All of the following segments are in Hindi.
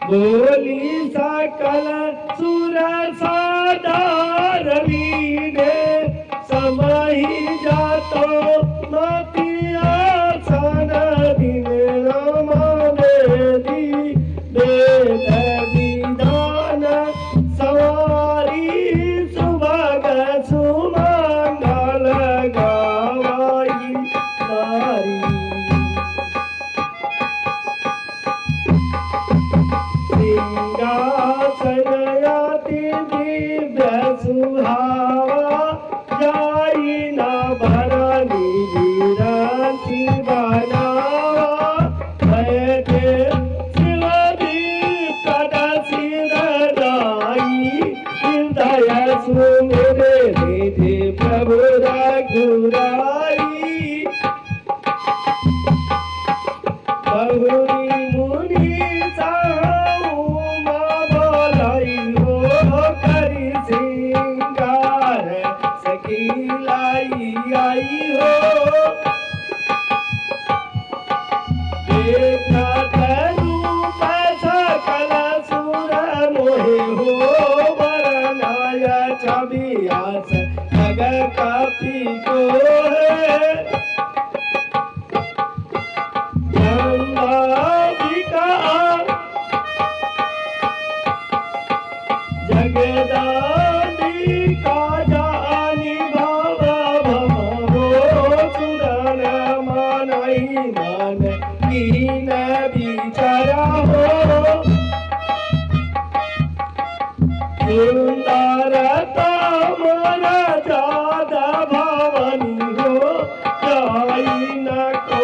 बोली सकल सुर सादार लीने समहि जातो मतिया सन दिन राम बेदी वेद विधान सवारी सुभग सुमंगल गावाई नारी सिंहासनयाति दिव्य सुहावा जाई न भरनी विरांति बनावा बैठे शिवदीप कदसिर दाई हृदय सुमिरे निधि प्रभु रघुराई बहुरी मुनि साउमा बोलाई हो करी सिंगार सखी लाई आई हो देखत रूप सकल सुर मोहे हो वरनाय छवि आस जग कपि को है जगदादिका जानी भव भव सुरन मानई मान कीन बिचरा हो सुंदरता मन जाद भवनी हो जाई न को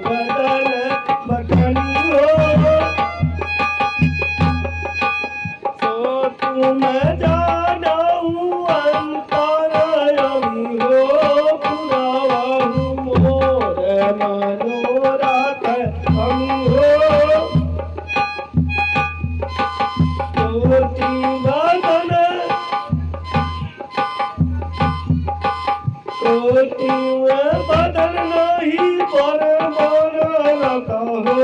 बदन बखनी हो सो तुम जानऊ अंतरयमी हो पुरावाहु मोर मनोरथ हमी हो कोटि वदन कोटि बदन नहीं पर मन कहो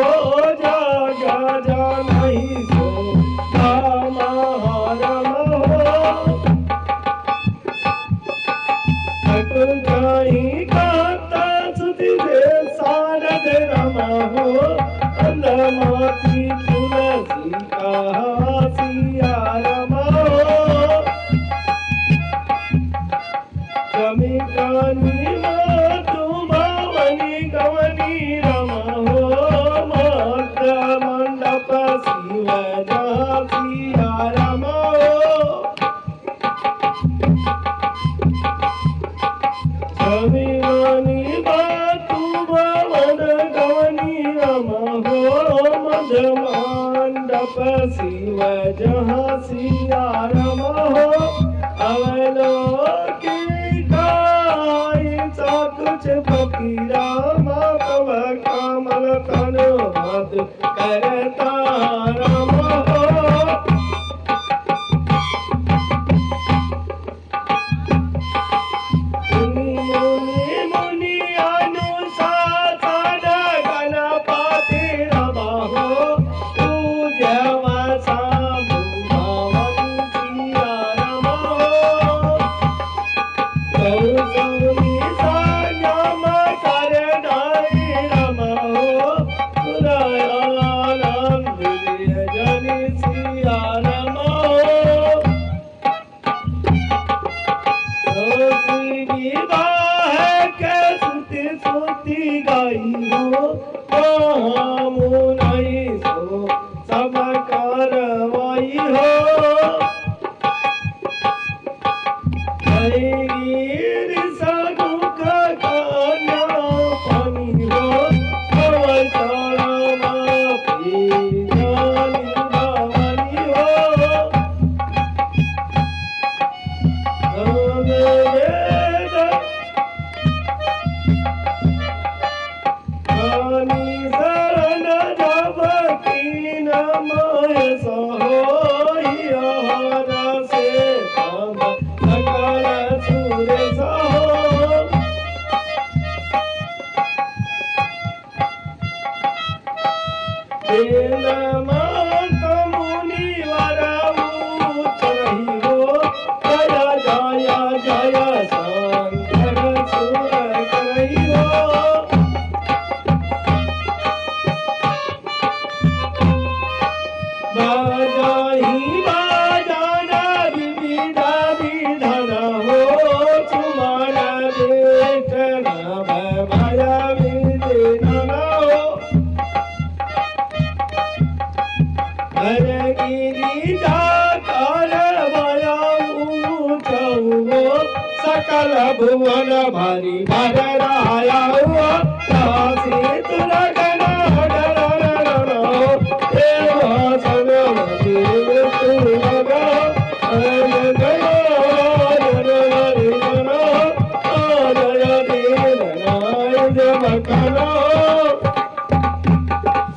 जाग नहीं सो राम रम हो सकल कहीं कांता सुधि दे सारद रम हो अंधमाती तुलसी कहा सिया रम हो जमी कानी मातु भवनी गवनी रम हो मर्द मंडप शिव सिया रम हो जमी कानी मातु भवन गवनी रम हो मद मंडप शिव जहाँ सिया रम हो अवलोकी कुछ फकीरा माधव कमल तनु मद करता राम हो मुनि मुनि अनुशासन गणपति रम हो पूजव सामु भवन सिया रम हो कौसुमी संयम कर नारी रम हो सुरयानंद जनि सिया रम हो रोसी विवाह के सुति सुति गई हो मुनई सो सब करवाई हो गिर सगुख कन्या पानी हो अवसरम जानी भवानी हो वेद कानी शरण जब कीन मय सहोइहर से तब सकल सुर सहो मा ભુવન મારી ભારે રાયા કાશી તુરા ગના ડરણો એવા સગવતી મૃત્યુ લગા અન ગયો જનહરી જનો આદય દીન નાય જમકનો